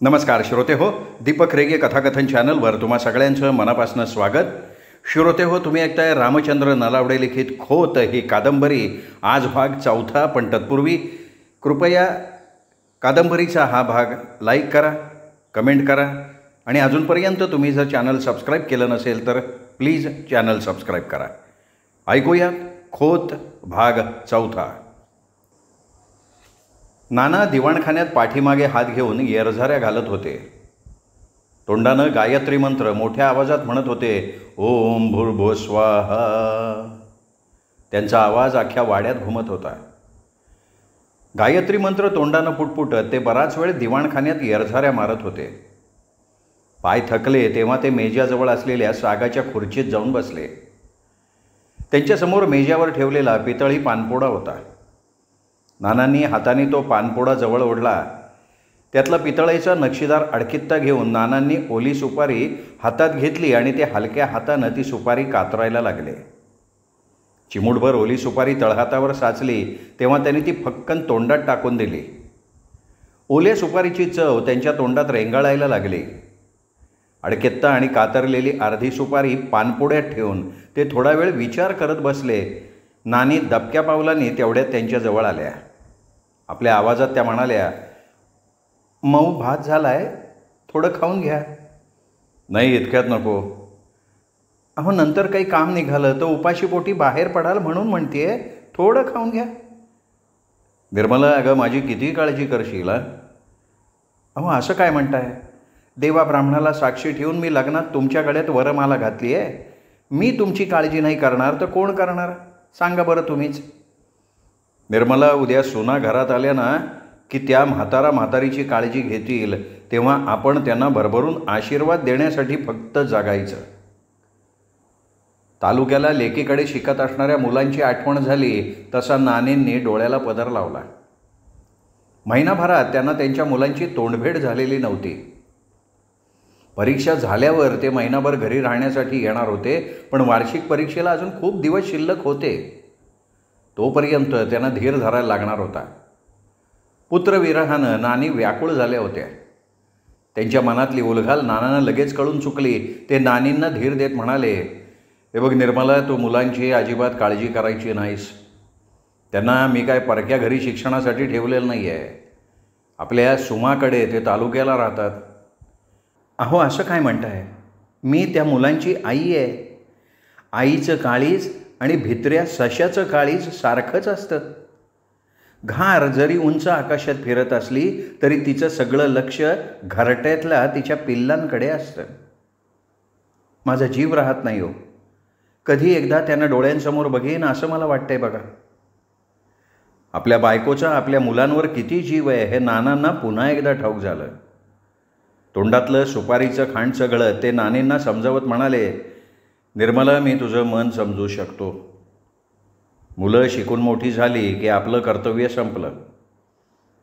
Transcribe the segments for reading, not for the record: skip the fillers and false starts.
नमस्कार श्रोते हो, दीपक रेगे कथाकथन चॅनलवर तुम्हा सगळ्यांचं मनापासून स्वागत. श्रोते हो, तुम्ही ऐकताय रामचंद्र नलावडे लिखित खोत ही कादंबरी. आज भाग 4. पण तत्पूर्वी कृपया कादंबरीचा हा भाग लाईक करा, कमेंट करा आणि अजूनपर्यंत तुम्ही जर चॅनल सबस्क्राईब केलं नसेल तर प्लीज चॅनल सबस्क्राईब करा. ऐकूया खोत भाग 4. नाना दिवाणखान्यात पाठीमागे हात घेऊन येरझाऱ्या घालत होते. तोंडानं गायत्री मंत्र मोठ्या आवाजात म्हणत होते. ओम भूर्भुवः स्वाहा. त्यांचा आवाज अख्ख्या वाड्यात घुमत होता. गायत्री मंत्र तोंडानं पुटपुटत ते बराच वेळ दिवाणखान्यात येरझाऱ्या मारत होते. पाय थकले तेव्हा ते मेजाजवळ असलेल्या सागाच्या खुर्चीत जाऊन बसले. त्यांच्यासमोर मेजावर ठेवलेला पितळी पानपोडा होता. नानांनी हाताने तो पानपोडा जवळ ओढला. त्यातला पितळेचा नक्षीदार अडकित्ता घेऊन नानांनी ओली सुपारी हातात घेतली आणि ते हलक्या हातानं ती सुपारी कातरायला लागले. चिमूटभर ओली सुपारी तळहातावर साचली तेव्हा त्यांनी ती फक्कन तोंडात टाकून दिली. ओल्या सुपारीची चव त्यांच्या तोंडात रेंगाळायला लागली. अडकित्ता आणि कातरलेली अर्धी सुपारी पानपोड्यात ठेवून ते थोडा वेळ विचार करत बसले. नानी दबक्या पावलांनी तेवढ्यात त्यांच्याजवळ आल्या. आपल्या आवाजात त्या म्हणाल्या, मऊ भात झालाय, थोडं खाऊन घ्या. नाही, इतक्यात नको. अहो, नंतर काही काम निघालं तर उपाशीपोटी बाहेर पडाल म्हणून म्हणतेय, थोडं खाऊन घ्या. निर्मला, अगं माझी किती काळजी करशील? अहो, असं काय म्हणताय? देवा ब्राह्मणाला साक्षी ठेवून मी लग्नात तुमच्या गळ्यात वरमाला घातली आहे. मी तुमची काळजी नाही करणार तर कोण करणार? सांगा बरं तुम्हीच. निर्मला, उद्या सुना घरात आल्या ना की त्या म्हातारीची काळजी घेतील तेव्हा आपण त्यांना भरभरून आशीर्वाद देण्यासाठी फक्त जगायचं. तालुक्याला लेकीकडे शिकत असणाऱ्या मुलांची आठवण झाली तसा नानींनी डोळ्याला पदर लावला. महिनाभरात त्यांना त्यांच्या मुलांची तोंडभेट झालेली नव्हती. परीक्षा झाल्यावर ते महिनाभर घरी राहण्यासाठी येणार होते, पण वार्षिक परीक्षेला अजून खूप दिवस शिल्लक होते. तोपर्यंत त्यांना धीर धरायला लागणार होता. पुत्रविरहानं नानी व्याकुळ झाल्या होत्या. त्यांच्या मनातली उलघाल नानांना लगेच कळून चुकली. ते नानींना धीर देत म्हणाले, हे बघ निर्मला, तू मुलांची अजिबात काळजी करायची नाहीस. त्यांना मी काय परक्या घरी शिक्षणासाठी ठेवलेलं नाही आहे. आपल्या सुमाकडे ते तालुक्याला राहतात. अहो, असं काय म्हणताय? मी त्या मुलांची आई आहे. आईचं काळीज आणि भित्र्या सशाचं काळीज सारखंच असतं. घार जरी उंच आकाशात फिरत असली तरी तिचं सगळं लक्ष घरट्यातल्या तिच्या पिल्लांकडे असतं. माझा जीव राहत नाही हो. कधी एकदा त्यांना डोळ्यांसमोर बघेन असं मला वाटतंय बघा. आपल्या बायकोचा आपल्या मुलांवर किती जीव आहे हे नानांना पुन्हा एकदा ठाऊक झालं. तोंडातलं सुपारीचं खांड सगळं ते नानींना समजावत म्हणाले, निर्मला, मी तुझं मन समजू शकतो. मुलं शिकून मोठी झाली की आपलं कर्तव्य संपलं.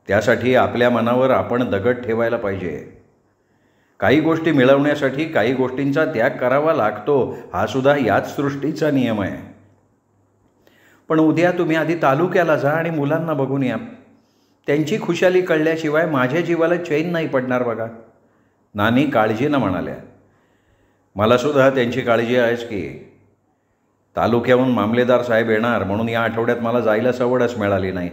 त्यासाठी आपल्या मनावर आपण दगड ठेवायला पाहिजे. काही गोष्टी मिळवण्यासाठी काही गोष्टींचा त्याग करावा लागतो, हा सुद्धा याच सृष्टीचा नियम आहे. पण उद्या तुम्ही आधी तालुक्याला जा आणि मुलांना बघून या. त्यांची खुशाली कळल्याशिवाय माझ्या जीवाला चैन नाही पडणार बघा. नानी काळजीनं म्हणाल्या, मला सुद्धा त्यांची काळजी आहेच की. तालुक्याहून मामलेदार साहेब येणार म्हणून या आठवड्यात मला जायला सवडच मिळाली नाही.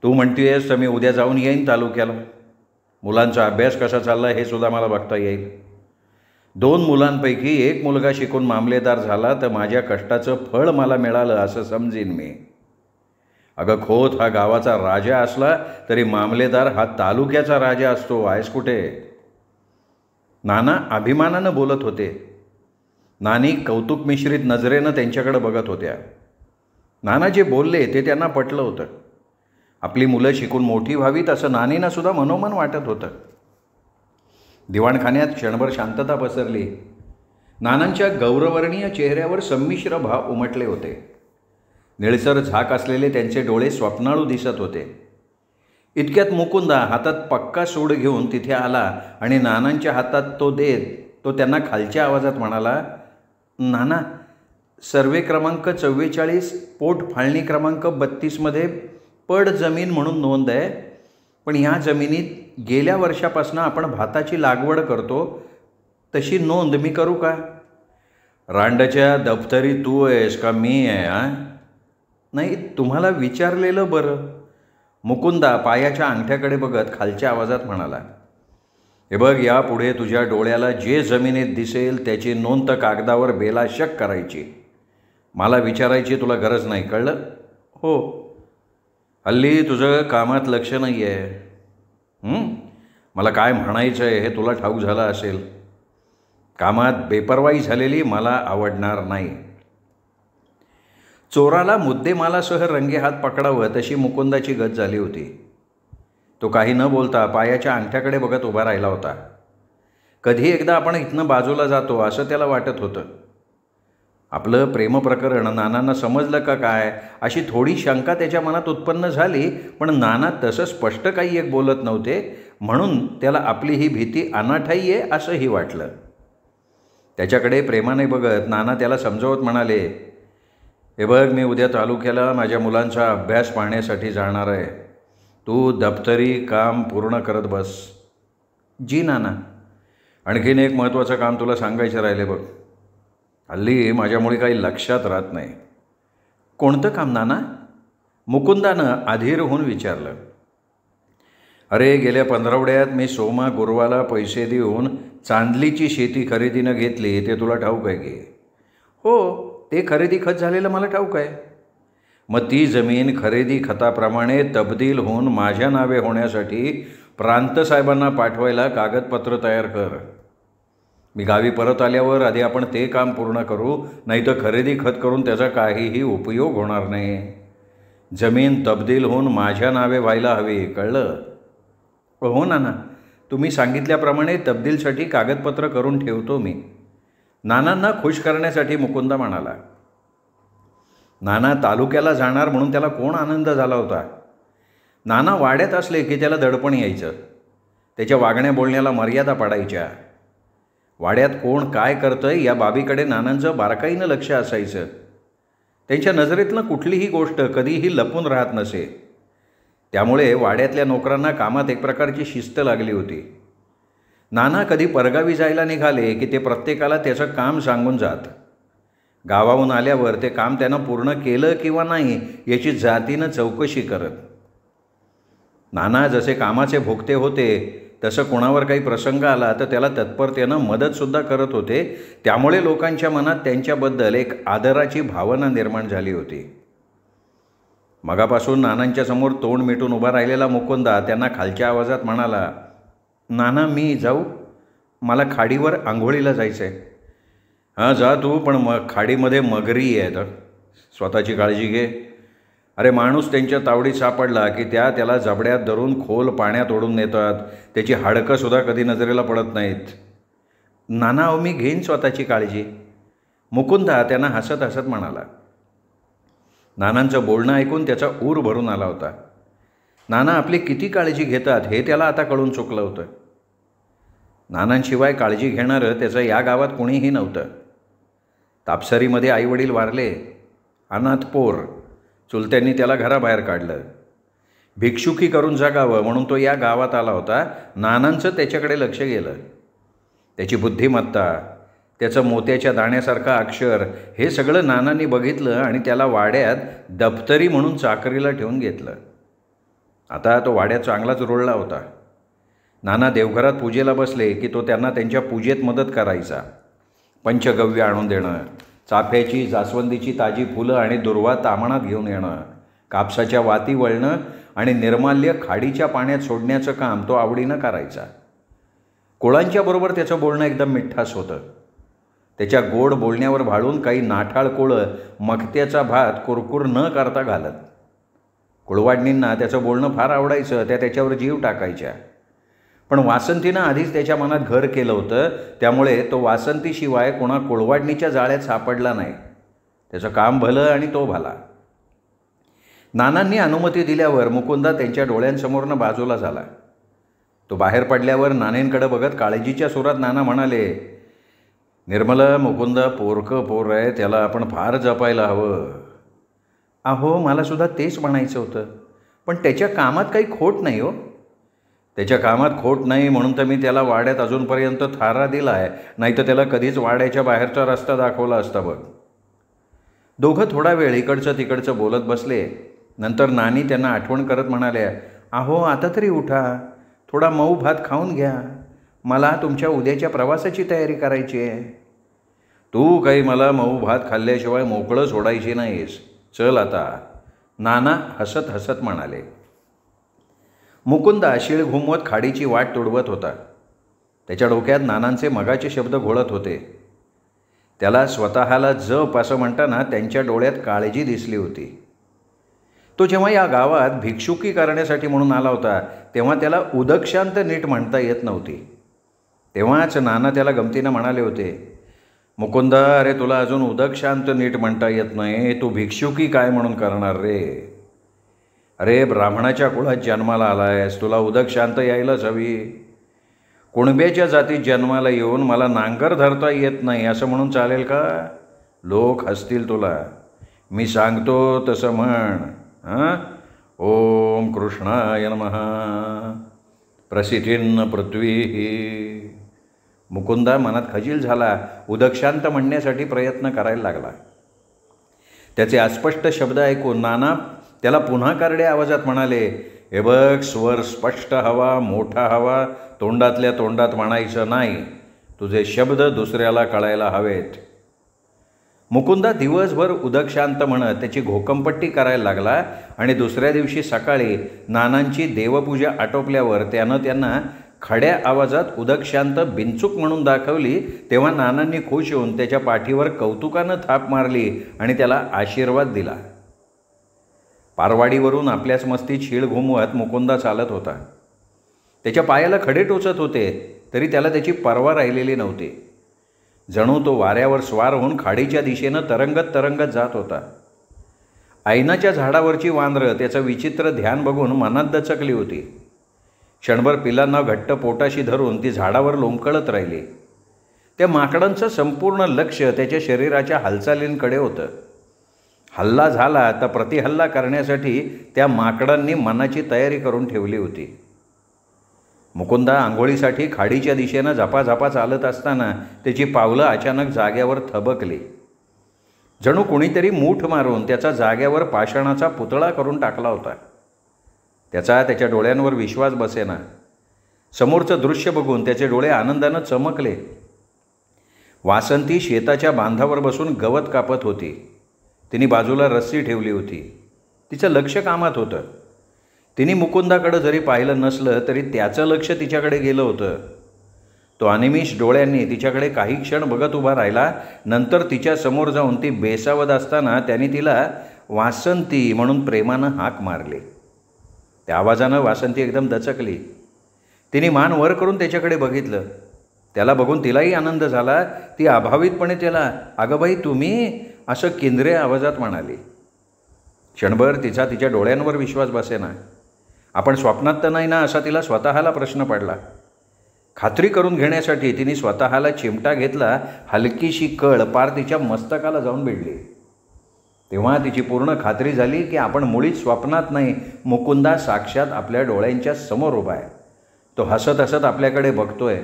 तू म्हणतेस तर मी उद्या जाऊन येईन तालुक्याला. मुलांचा अभ्यास कसा चालला हे सुद्धा मला बघता येईल. 2 मुलांपैकी एक मुलगा शिकून मामलेदार झाला तर माझ्या कष्टाचं फळ मला मिळालं असं समजीन मी. अगं, खोत हा गावाचा राजा असला तरी मामलेदार हा तालुक्याचा राजा असतो. आहेस कुठे? नाना अभिमानानं बोलत होते. नानी कौतुक मिश्रित नजरेनं त्यांच्याकडे बघत होत्या. नाना जे बोलले ते त्यांना पटलं होतं. आपली मुलं शिकून मोठी व्हावीत असं नानींना सुद्धा मनोमन वाटत होतं. दिवाणखान्यात क्षणभर शांतता पसरली. नानांच्या गौरवर्णीय चेहऱ्यावर संमिश्र भाव उमटले होते. निळसर झाक असलेले त्यांचे डोळे स्वप्नाळू दिसत होते. इतक्यात मुकुंदा हातात पक्का सूड घेऊन तिथे आला आणि नानांच्या हातात तो देत तो त्यांना खालच्या आवाजात म्हणाला, नाना, सर्वे क्रमांक 44 पोट फाळणी क्रमांक 32 मध्ये पड जमीन म्हणून नोंद आहे. पण ह्या जमिनीत गेल्या वर्षापासून आपण भाताची लागवड करतो, तशी नोंद मी करू का? रांडाच्या दफ्तरी तू आहेस का मी आहे? नाही, तुम्हाला विचारलेलं बरं. मुकुंदा पायाच्या अंगठ्याकडे बघत खालच्या आवाजात म्हणाला, हे बघ, यापुढे तुझ्या डोळ्याला जे जमिनीत दिसेल त्याची नोंद कागदावर बेलाशक करायची. मला विचारायची तुला गरज नाही, कळलं? हो. हल्ली तुझं कामात लक्ष नाही आहे. मला काय म्हणायचं आहे हे तुला ठाऊक झालं असेल. कामात बेपर्वाई झालेली मला आवडणार नाही. चोराला मुद्देमालासह रंगेहात पकडावं तशी मुकुंदाची गत झाली होती. तो काही न बोलता पायाच्या अंगठ्याकडे बघत उभा राहिला होता. कधी एकदा आपण इथनं बाजूला जातो असं त्याला वाटत होतं. आपलं प्रेमप्रकरण नानांना समजलं का काय अशी थोडी शंका त्याच्या मनात उत्पन्न झाली, पण नाना तसं स्पष्ट काही एक बोलत नव्हते, म्हणून त्याला आपली ही भीती अनाठायी आहे असंही वाटलं. त्याच्याकडे प्रेमाने बघत नाना त्याला समजावत म्हणाले, हे बघ, मी उद्या तालुक्याला माझ्या मुलांचा अभ्यास पाहण्यासाठी जाणार आहे. तू दप्तरी काम पूर्ण करत बस. जी नाना. आणखीन एक महत्त्वाचं काम तुला सांगायचं राहिले बघ. हल्ली माझ्यामुळे काही लक्षात राहत नाही. कोणतं काम नाना? मुकुंदानं अधीर होऊन विचारलं. अरे, गेल्या पंधरवड्यात मी सोमा गुरवाला पैसे देऊन चांदलीची शेती खरेदीनं घेतली, ते तुला ठाऊक आहे की? हो, ते खरेदी खत झालेलं मला ठाऊक आहे. मग ती जमीन खरेदी खताप्रमाणे तब्दील होऊन माझ्या नावे होण्यासाठी प्रांतसाहेबांना पाठवायला कागदपत्र तयार कर. मी गावी परत आल्यावर आधी आपण ते काम पूर्ण करू, नाही तर खरेदी खत करून त्याचा काहीही उपयोग होणार नाही. जमीन तब्दील होऊन माझ्या नावे व्हायला हवी, कळलं? हो नाना, तुम्ही सांगितल्याप्रमाणे तब्दीलसाठी कागदपत्र करून ठेवतो मी. नानांना खुश करण्यासाठी मुकुंदा म्हणाला. नाना तालुक्याला जाणार म्हणून त्याला कोण आनंद झाला होता. नाना वाड्यात असले की त्याला दडपण यायचं. त्याच्या वागण्या बोलण्याला मर्यादा पडायच्या. वाड्यात कोण काय करतंय या बाबीकडे नानांचं बारकाईनं लक्ष असायचं. त्यांच्या नजरेतनं कुठलीही गोष्ट कधीही लपून राहत नसे. त्यामुळे वाड्यातल्या नोकरांना कामात एक प्रकारची शिस्त लागली होती. नाना कधी परगावी जायला निघाले की ते प्रत्येकाला त्याचं काम सांगून जात. गावाहून आल्यावर ते काम त्यानं पूर्ण केलं किंवा नाही याची जातीनं चौकशी करत. नाना जसे कामाचे भोगते होते, तसं कोणावर काही प्रसंग आला तर त्याला तत्परतेनं मदतसुद्धा करत होते. त्यामुळे लोकांच्या मनात त्यांच्याबद्दल एक आदराची भावना निर्माण झाली होती. मगापासून नानांच्या समोर तोंड मिटून उभा राहिलेला मुकुंदा त्यांना खालच्या आवाजात म्हणाला, नाना, मी जाऊ? मला खाडीवर आंघोळीला जायचं आहे. हां, जा तू, पण खाडीमध्ये मगरी आहे तर स्वतःची काळजी घे. अरे, माणूस त्यांच्या तावडीत सापडला की त्याला जबड्यात धरून खोल पाण्यात ओढून नेतात. त्याची हाडकंसुद्धा कधी नजरेला पडत नाहीत. नाना, अहो, मी घेईन स्वतःची काळजी. मुकुंदा त्यांना हसत हसत म्हणाला. नानांचं बोलणं ऐकून त्याचा ऊर भरून आला होता. नाना आपली किती काळजी घेतात हे त्याला आता कळून चुकलं होतं. नानांशिवाय काळजी घेणारं त्याचं या गावात कोणीही नव्हतं. तापसरीमध्ये आईवडील वारले. अनाथ पोर. चुलत्यांनी त्याला घराबाहेर काढलं. भिक्षुकी करून जगावं म्हणून तो या गावात आला होता. नानांचं त्याच्याकडे लक्ष गेलं. त्याची बुद्धिमत्ता, त्याचं मोत्याच्या दाण्यासारखं अक्षर, हे सगळं नानांनी बघितलं आणि त्याला वाड्यात दप्तरी म्हणून चाकरीला ठेवून घेतलं. आता तो वाड्यात चांगलाच रुळला होता. नाना देवघरात पूजेला बसले की तो त्यांना त्यांच्या पूजेत मदत करायचा. पंचगव्य आणून देणं, चाफ्याची जास्वंदीची ताजी फुलं आणि दुर्वा तामणात घेऊन येणं, कापसाच्या वाती वळणं आणि निर्माल्य खाडीच्या पाण्यात सोडण्याचं काम तो आवडीनं करायचा. कोळांच्याबरोबर त्याचं बोलणं एकदम मिठास होतं. त्याच्या गोड बोलण्यावर भाळून काही नाठाळ कोळं मक्त्याचा भात कुरकुर न करता घालत. कुळवाडणींना त्याचं बोलणं फार आवडायचं. त्या त्याच्यावर जीव टाकायच्या. पण वासंतीनं आधीच त्याच्या मनात घर केलं होतं. त्यामुळे तो वासंतीशिवाय कोणा कुळवाडणीच्या जाळ्यात सापडला नाही. त्याचं काम भलं आणि तो भला. नानांनी अनुमती दिल्यावर मुकुंदा त्यांच्या डोळ्यांसमोरनं बाजूला झाला. तो बाहेर पडल्यावर नानेंकडे बघत काळजीच्या सुरात नाना म्हणाले, निर्मला, मुकुंदा पोरकं पोर आहे, त्याला आपण फार जपायला हवं. अहो, मलासुद्धा तेच म्हणायचं होतं. पण त्याच्या कामात काही खोट नाही हो. त्याच्या कामात खोट नाही म्हणून तर मी त्याला वाड्यात अजूनपर्यंत थारा दिला आहे, नाही तर त्याला कधीच वाड्याच्या बाहेरचा रस्ता दाखवला असता बघ. दोघं थोडा वेळ इकडचं तिकडचं बोलत बसले. नंतर नानी त्यांना आठवण करत म्हणाल्या, अहो आता तरी उठा, थोडा मऊ भात खाऊन घ्या, मला तुमच्या उद्याच्या प्रवासाची तयारी करायची आहे. तू काही मला मऊ भात खाल्ल्याशिवाय मोकळं सोडायची नाहीस, चल आता, नाना हसत हसत म्हणाले. मुकुंदा शिळ घुमवत खाडीची वाट तुडवत होता. त्याच्या डोक्यात नानांचे मगाचे शब्द घोळत होते. त्याला स्वतःला जप असं म्हणताना त्यांच्या डोळ्यात काळजी दिसली होती. तो जेव्हा या गावात भिक्षुकी करण्यासाठी म्हणून आला होता तेव्हा त्याला उदकशांत नीट म्हणता येत नव्हती. तेव्हाच नाना त्याला गमतीनं म्हणाले होते, मुकुंदा, अरे तुला अजून उदकशांत नीट म्हणता येत नाही, तू भिक्षुकी काय म्हणून करणार रे? अरे ब्राह्मणाच्या कुळात जन्माला आला आहेस, तुला उदकशांत यायलाच हवी. कुणब्याच्या जातीत जन्माला येऊन मला नांगर धरता येत नाही असं म्हणून चालेल का? लोक हसतील तुला. मी सांगतो तसं म्हण. हां, ओम कृष्णाय नमः, प्रसिद्धीन पृथ्वी. मुकुंदा मनात खजील झाला. उदकशांत म्हणण्यासाठी प्रयत्न करायला लागला. त्याचे अस्पष्ट शब्द ऐकून नाना त्याला पुन्हा करड्या आवाजात म्हणाले, हे बघ, स्वर स्पष्ट हवा, मोठा हवा, तोंडातल्या तोंडात म्हणायचं नाही, तुझे शब्द दुसऱ्याला कळायला हवेत. मुकुंदा दिवसभर उदकशांत म्हणत त्याची घोकंपट्टी करायला लागला आणि दुसऱ्या दिवशी सकाळी नानांची देवपूजा आटोपल्यावर त्यानं त्यांना खड्या आवाजात उदकशांत बिनचूक म्हणून दाखवली. तेव्हा नानांनी खुश होऊन त्याच्या पाठीवर कौतुकानं थाप मारली आणि त्याला आशीर्वाद दिला. पारवाडीवरून आपल्याच मस्तीत शीळ घुमवत मुकुंदा चालत होता. त्याच्या पायाला खडे टोचत होते तरी त्याला त्याची पर्वा राहिलेली नव्हती. जणू तो वाऱ्यावर स्वार होऊन खाडीच्या दिशेनं तरंगत तरंगत जात होता. ऐनाच्या झाडावरची वांद्रं त्याचं विचित्र ध्यान बघून मनात दचकली होती. क्षणभर पिलांना घट्ट पोटाशी धरून ती झाडावर लोंबकळत राहिली. त्या माकडांचं संपूर्ण लक्ष त्याच्या शरीराच्या हालचालींकडे होतं. हल्ला झाला तर प्रतिहल्ला करण्यासाठी त्या माकडांनी मनाची तयारी करून ठेवली होती. मुकुंदा आंघोळीसाठी खाडीच्या दिशेनं झपाझपा चालत असताना त्याची पावलं अचानक जाग्यावर थबकली. जणू कुणीतरी मूठ मारून त्याचा जाग्यावर पाषाणाचा पुतळा करून टाकला होता. त्याच्या डोळ्यांवर विश्वास बसेना. समोरचं दृश्य बघून त्याचे डोळे आनंदानं चमकले. वासंती शेताच्या बांधावर बसून गवत कापत होती. तिने बाजूला रस्सी ठेवली होती. तिचं लक्ष कामात होतं. तिने मुकुंदाकडं जरी पाहिलं नसलं तरी त्याचं लक्ष तिच्याकडे गेलं होतं. तो अनिमिष डोळ्यांनी तिच्याकडे काही क्षण बघत उभा राहिला. नंतर तिच्या समोर जाऊन ती बेसावत असताना त्याने तिला वासंती म्हणून प्रेमानं हाक मारली. त्या आवाजानं वासंती एकदम दचकली. तिने मान वर करून त्याच्याकडे बघितलं. त्याला बघून तिलाही आनंद झाला. ती अभावितपणे त्याला, अगं बाई तुम्ही, असं केंद्रीय आवाजात म्हणाली. क्षणभर तिच्या डोळ्यांवर विश्वास बसेना. आपण स्वप्नात तर नाही ना असा तिला स्वतःला प्रश्न पडला. खात्री करून घेण्यासाठी तिने स्वतःला चिमटा घेतला. हलकीशी कळ पार तिच्या मस्तकाला जाऊन भिडली. तेव्हा तिची पूर्ण खात्री झाली की आपण मुळीच स्वप्नात नाही, मुकुंदा साक्षात आपल्या डोळ्यांच्या समोर उभा आहे. तो हसत हसत आपल्याकडे बघतोय.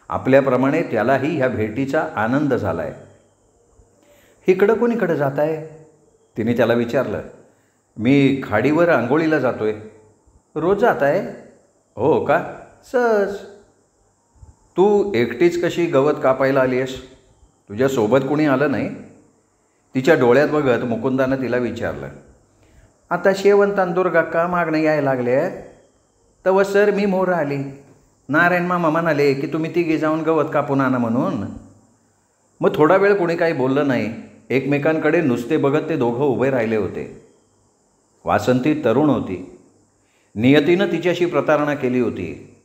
आपल्याप्रमाणे त्यालाही ह्या भेटीचा आनंद झाला आहे. इकडं कोणीकडं जात आहे? तिने त्याला विचारलं. मी खाडीवर आंघोळीला जातोय. रोज जात आहे? हो का? सहज. तू एकटीच कशी गवत कापायला आली आहेस? तुझ्यासोबत कोणी आलं नाही? तिच्या डोळ्यात बघत मुकुंदानं तिला विचारलं. आता शेवण तांदूर का मागणं यायला लागले आहेत? तव सर मी मोर आली. नारायण मामा म्हणाले की तुम्ही तिघे जाऊन गवत कापून आणा म्हणून. मग थोडा वेळ कोणी काही बोललं नाही. एकमेकांकडे नुसते बघत ते दोघं उभे राहिले होते. वासंती तरुण होती. नियतीनं तिच्याशी प्रतारणा केली होती.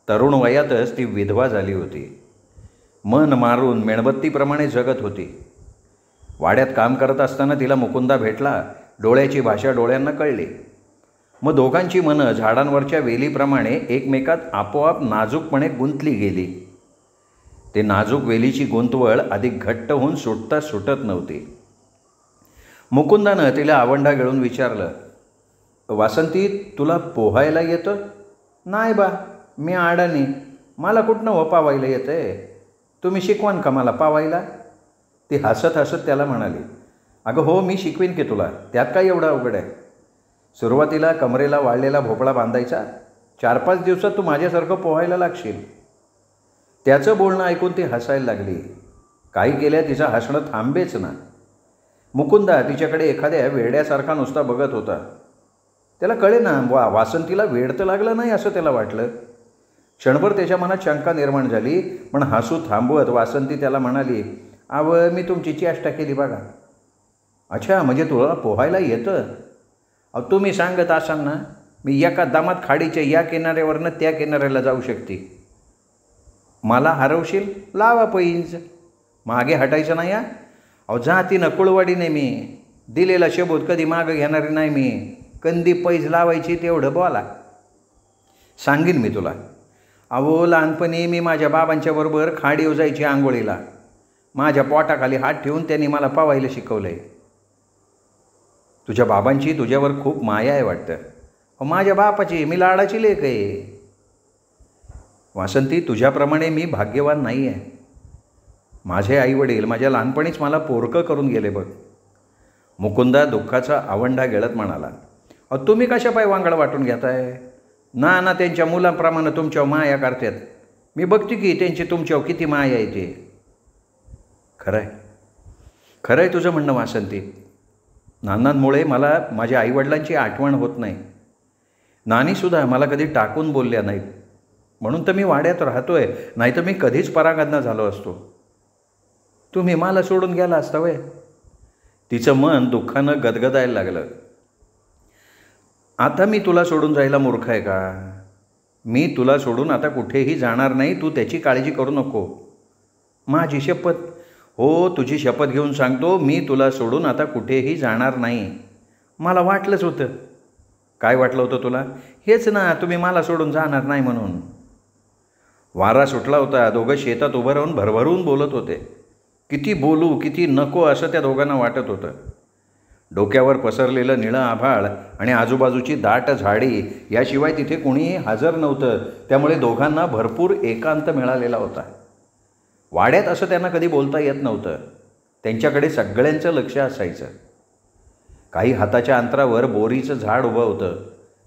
तरुण वयातच ती विधवा झाली होती. मन मारून मेणबत्तीप्रमाणे जगत होती. वाड्यात काम करत असताना तिला मुकुंदा भेटला. डोळ्याची भाषा डोळ्यांना कळली. मग दोघांची मनं झाडांवरच्या वेलीप्रमाणे एकमेकात आपोआप नाजूकपणे गुंतली गेली. ते नाजूक वेलीची गुंतवळ अधिक घट्ट होऊन सुटता सुटत नव्हती. मुकुंदानं तिला आवंढा गिळून विचारलं, वासंती तुला पोहायला येतं? नाही बा, मी अडाणी, मला कुठनं हो पावायला येतं आहे, तुम्ही शिकवान का मला पावायला? ती हसत हसत त्याला म्हणाली, अगं हो, मी शिकवीन की तुला, त्यात काय एवढं अवघड आहे. सुरुवातीला कमरेला वाळलेला भोपळा बांधायचा, 4-5 दिवसात तू माझ्यासारखं पोहायला लागशील. त्याचं बोलणं ऐकून ती हसायला लागली. काही केल्या तिचं हसणं थांबेच ना. मुकुंदा तिच्याकडे एखाद्या वेड्यासारखा नुसता बघत होता. त्याला कळे ना, वासंतीला वेड तर लागलं नाही असं त्याला वाटलं. क्षणभर त्याच्या मनात शंका निर्माण झाली, पण हसू थांबवत वासंती त्याला म्हणाली, मी तुमची चेष्टा केली बघा. अच्छा, म्हणजे तुला पोहायला येतं? तुम्ही सांगत असाल ना, मी एका दमात खाडीच्या या किनाऱ्यावरनं त्या किनाऱ्याला जाऊ शकते. मला हरवशील? लावा पैंज, मागे हटायचं नाही. जाती नकुळवाडी नाही मी, दिलेला शब्द कधी मागं घेणारी नाही मी. कंदी पैज लावायची तेवढं बोला. सांगीन मी तुला. लहानपणी मी माझ्या बाबांच्या बरोबर खाडीवर जायची आंघोळीला. माझ्या पोटाखाली हात ठेवून त्यांनी मला पावायला शिकवलं आहे. तुझ्या बाबांची तुझ्यावर खूप माया आहे वाटतं. माझ्या बापाची, मी लाडाची लेक आहे. वासंती, तुझ्याप्रमाणे मी भाग्यवान नाही आहे. माझे आईवडील माझ्या लहानपणीच मला पोरकं करून गेले बघ. मुकुंदा दुःखाचा आवंढा गिळत म्हणाला, तुम्ही कशा पाय वांगड वाटून घेताय? ना त्यांच्या मुलांप्रमाणे तुमच्यावर माया करतात. मी बघते की त्यांची तुमच्यावर किती माया येते. खरं आहे तुझं म्हणणं वासंती. नानांमुळे मला माझ्या आईवडिलांची आठवण होत नाही. नानीसुद्धा मला कधी टाकून बोलल्या नाहीत, म्हणून तर मी वाड्यात राहतोय, नाही तर मी कधीच परागंदा झालो असतो. तुम्ही मला सोडून गेला असता वय. तिचं मन दुःखानं गदगदायला लागलं. आता मी तुला सोडून जायला मूर्ख आहे का? मी तुला सोडून आता कुठेही जाणार नाही, तू त्याची काळजी करू नको. माझी शपथ. हो, तुझी शपथ घेऊन सांगतो, मी तुला सोडून आता कुठेही जाणार नाही. मला वाटलंच होतं. काय वाटलं होतं तुला? हेच ना, तुम्ही मला सोडून जाणार नाही म्हणून. वारा सुटला होता. दोघं शेतात उभं राहून भरभरून बोलत होते. किती बोलू किती नको असं त्या दोघांना वाटत होतं. डोक्यावर पसरलेलं निळं आभाळ आणि आजूबाजूची दाट झाडी याशिवाय तिथे कुणीही हजर नव्हतं, त्यामुळे दोघांना भरपूर एकांत मिळालेला होता. वाड्यात असं त्यांना कधी बोलता येत नव्हतं. त्यांच्याकडे सगळ्यांचं लक्ष असायचं. काही हाताच्या अंतरावर बोरीचं झाड उभं होतं.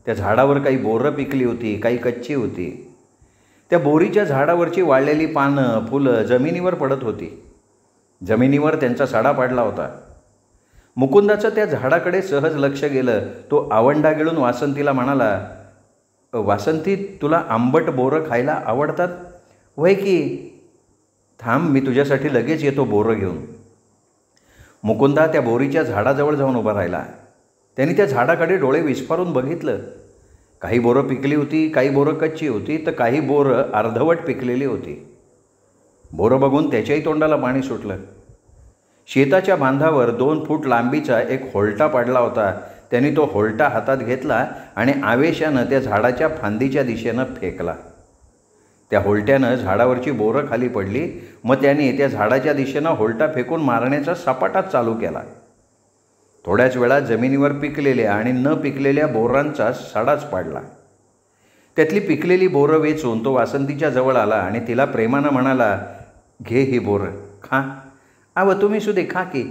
त्या झाडावर काही बोरं पिकली होती, काही कच्ची होती. त्या बोरीच्या झाडावरची वाळलेली पानं फुलं जमिनीवर पडत होती. जमिनीवर त्यांचा सडा पडला होता. मुकुंदाचं त्या झाडाकडे सहज लक्ष गेलं. तो आवंढा गिळून वासंतीला म्हणाला, वासंती, तुला आंबट बोरं खायला आवडतात? वय की. थांब, मी तुझ्यासाठी लगेच येतो बोरं घेऊन. मुकुंदा त्या बोरीच्या झाडाजवळ जाऊन उभा राहिला. त्यांनी त्या झाडाकडे डोळे विस्फारून बघितलं. काही बोरं पिकली होती, काही बोरं कच्ची होती, तर काही बोरं अर्धवट पिकलेली होती. बोरं बघून त्याच्याही तोंडाला पाणी सुटलं. शेताच्या बांधावर 2 फूट लांबीचा एक होलटा पडला होता. त्यांनी तो होलटा हातात घेतला आणि आवेशानं त्या झाडाच्या फांदीच्या दिशेनं फेकला. त्या होलट्यानं झाडावरची बोरं खाली पडली. मग त्याने त्या झाडाच्या दिशेनं होलटा फेकून मारण्याचा सपाटाच चालू केला. थोड्याच वेळात जमिनीवर पिकलेल्या आणि न पिकलेल्या बोरांचा सडाच पडला. त्यातली पिकलेली बोरं वेचून तो वासंतीच्या जवळ आला आणि तिला प्रेमानं म्हणाला, घे ही बोरं, खा. तुम्ही सुद्धा खा की.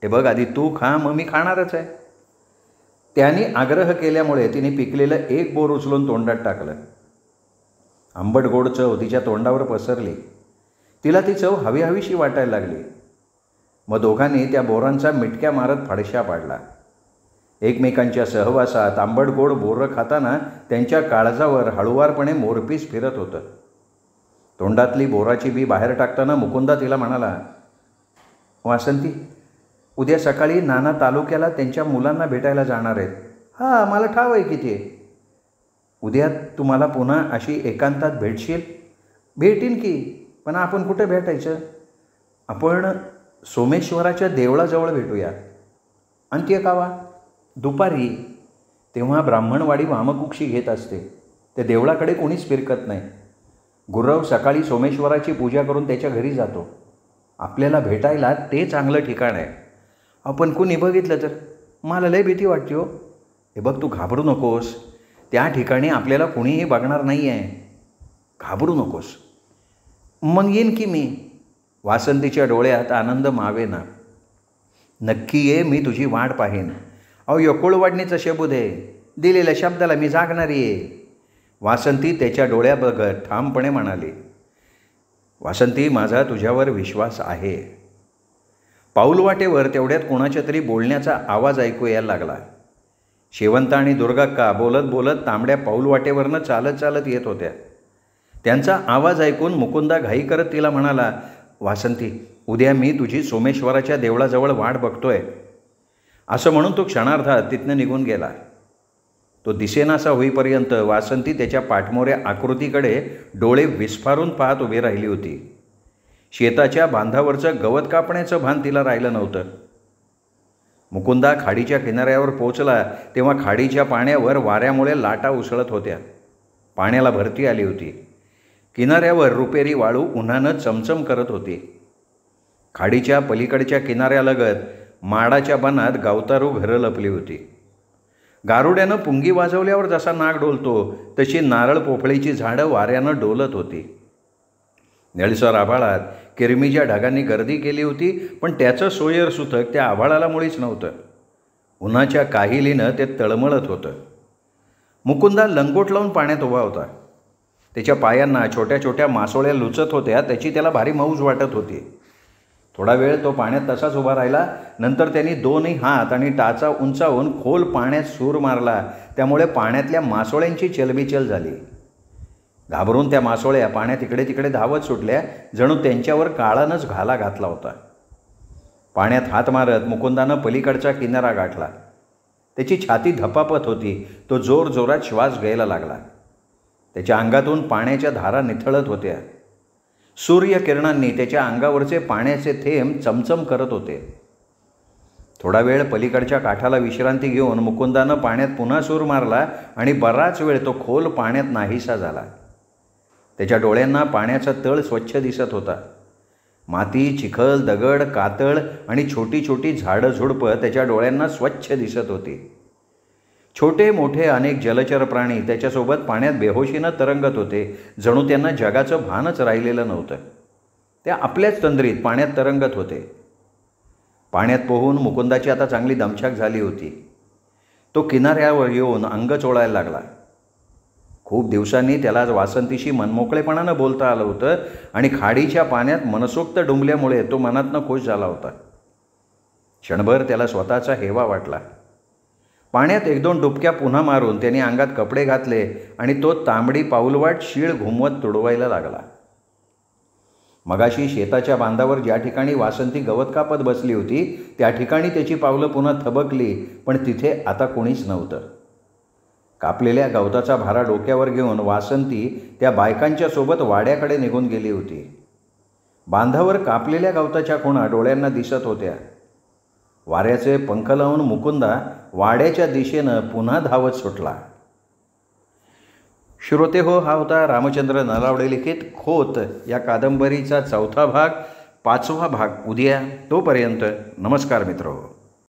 हे बघ, आधी तू खा, मग मी खाणारच आहे. त्याने आग्रह केल्यामुळे तिने पिकलेलं एक बोर उचलून तोंडात टाकलं. आंबट गोड चव तिच्या तोंडावर पसरली. तिला ती चव हवी हवीशी वाटायला लागली. मग दोघांनी त्या बोरांचा मिटक्या मारत फडशा पाडला. एकमेकांच्या सहवासात आंबट गोड बोरं खाताना त्यांच्या काळजावर हळुवारपणे मोरपीस फिरत होतं. तोंडातली बोराची बी बाहेर टाकताना मुकुंदा तिला म्हणाला, वासंती, उद्या सकाळी नाना तालुक्याला त्यांच्या मुलांना भेटायला जाणार आहेत. मला ठाव आहे की ते. उद्या तुम्हाला पुन्हा अशी एकांतात भेटशील? भेटीन की, पण आपण कुठे भेटायचं? आपण सोमेश्वराच्या देवळाजवळ भेटूया. अंत्य कावा? दुपारी. तेव्हा ब्राह्मणवाडी वामकुक्षी घेत असते. त्या देवळाकडे कोणीच फिरकत नाही. गुरव सकाळी सोमेश्वराची पूजा करून त्याच्या घरी जातो. आपल्याला भेटायला ते चांगलं ठिकाण आहे. आपण कुणी बघितलं तर? मला लय भीती वाटते हो. हे बघ, तू घाबरू नकोस. त्या ठिकाणी आपल्याला कुणीही बघणार नाही आहे. घाबरू नकोस. मग येईन की मी. वासंतीच्या डोळ्यात आनंद मावेना. नक्की ये, मी तुझी वाट पाहीन. अहो यकोळवाडणीचं शबूद आहे. दिलेल्या शब्दाला मी जागणारी आहे. वासंती त्याच्या डोळ्या बघत ठामपणे म्हणाली. वासंती, माझा तुझ्यावर विश्वास आहे. पाऊलवाटेवर तेवढ्यात कोणाच्या तरी बोलण्याचा आवाज ऐकू यायला लागला. शेवंत आणि दुर्गाक्का बोलत बोलत तांबड्या पाऊलवाटेवरनं चालत चालत येत होत्या. त्यांचा आवाज ऐकून मुकुंदा घाई करत तिला म्हणाला, वासंती, उद्या मी तुझी सोमेश्वराच्या देवळाजवळ वाट बघतोय. असं म्हणून तो क्षणार्धात तिथनं निघून गेला. तो दिसेनासा होईपर्यंत वासंती त्याच्या पाठमोऱ्या आकृतीकडे डोळे विस्फारून पाहत उभी राहिली होती. शेताच्या बांधावरचं गवत कापण्याचं भान तिला राहिलं नव्हतं. मुकुंदा खाडीच्या किनाऱ्यावर पोचला तेव्हा खाडीच्या पाण्यावर वाऱ्यामुळे लाटा उसळत होत्या. पाण्याला भरती आली होती. किनाऱ्यावर रुपेरी वाळू उन्हानं चमचम करत होती. खाडीच्या पलीकडच्या किनाऱ्यालगत माडाच्या बनात गावतारू घरं लपली होती. गारुड्यानं पुंगी वाजवल्यावर जसा नाग डोलतो तशी नारळ पोफळीची झाडं वाऱ्यानं डोलत होती. निळसर आभाळात किरमीच्या ढगांनी गर्दी केली होती, पण त्याचं सोयर सुतक त्या आभाळाला मुळीच नव्हतं. उन्हाच्या काहिलीनं ते तळमळत होतं. मुकुंदा लंगोट लावून पाण्यात उभा होता. त्याच्या पायांना छोट्या छोट्या मासोळ्या लुचत होत्या. त्याची त्याला भारी मौज वाटत होती. थोडा वेळ तो पाण्यात तसाच उभा राहिला. नंतर त्यांनी दोन्ही हात आणि टाचा उंचावून खोल पाण्यात सूर मारला. त्यामुळे पाण्यातल्या मासोळ्यांची चलबिचल झाली. घाबरून त्या मासोळ्या पाण्यात इकडे तिकडे धावत सुटल्या, जणू त्यांच्यावर काळानंच घाला घातला होता. पाण्यात हात मारत मुकुंदानं पलीकडचा किनारा गाठला. त्याची छाती धपापत होती. तो जोरजोरात श्वास घ्यायला लागला. त्याच्या अंगातून पाण्याच्या धारा निथळत होत्या. सूर्यकिरणांनी त्याच्या अंगावरचे पाण्याचे थेंब चमचम करत होते. थोडा वेळ पलीकडच्या काठाला विश्रांती घेऊन मुकुंदानं पाण्यात पुन्हा सूर मारला आणि बराच वेळ तो खोल पाण्यात नाहीसा झाला. त्याच्या डोळ्यांना पाण्याचा तळ स्वच्छ दिसत होता. माती, चिखल, दगड, कातळ आणि छोटी छोटी झाडं झुडपं त्याच्या डोळ्यांना स्वच्छ दिसत होती. छोटे मोठे अनेक जलचर प्राणी त्याच्यासोबत पाण्यात बेहोशीनं तरंगत होते, जणू त्यांना जगाचं भानच राहिलेलं नव्हतं. त्या आपल्याच तंद्रीत पाण्यात तरंगत होते. पाण्यात पोहून मुकुंदाची आता चांगली दमछाक झाली होती. तो किनाऱ्यावर येऊन अंग चोळायला लागला. खूप दिवसांनी त्याला आज वासंतीशी मनमोकळेपणानं बोलता आलं होतं आणि खाडीच्या पाण्यात मनसोक्त डुंबल्यामुळे तो मनातनं खुश झाला होता. क्षणभर त्याला स्वतःचा हेवा वाटला. पाण्यात एक दोन डुबक्या पुन्हा मारून त्याने अंगात कपडे घातले आणि तो तांबडी पाऊलवाट शीळ घुमवत तुडवायला लागला. मगाशी शेताच्या बांधावर ज्या ठिकाणी वासंती गवत कापत बसली होती त्या ठिकाणी त्याची पावलं पुन्हा थबकली, पण तिथे आता कोणीच नव्हतं. कापलेल्या गवताचा भारा डोक्यावर घेऊन वासंती त्या बायकांच्या सोबत वाड्याकडे निघून गेली होती. बांधावर कापलेल्या गवताच्या खुणा डोळ्यांना दिसत होत्या. वाऱ्याचे पंख लावून मुकुंदा वाड्याच्या दिशेनं पुन्हा धावत सुटला. श्रोते हो, हा होता रामचंद्र नलावडे लिखित खोत या कादंबरीचा 4था भाग, 5वा भाग उद्या. तोपर्यंत नमस्कार मित्र हो.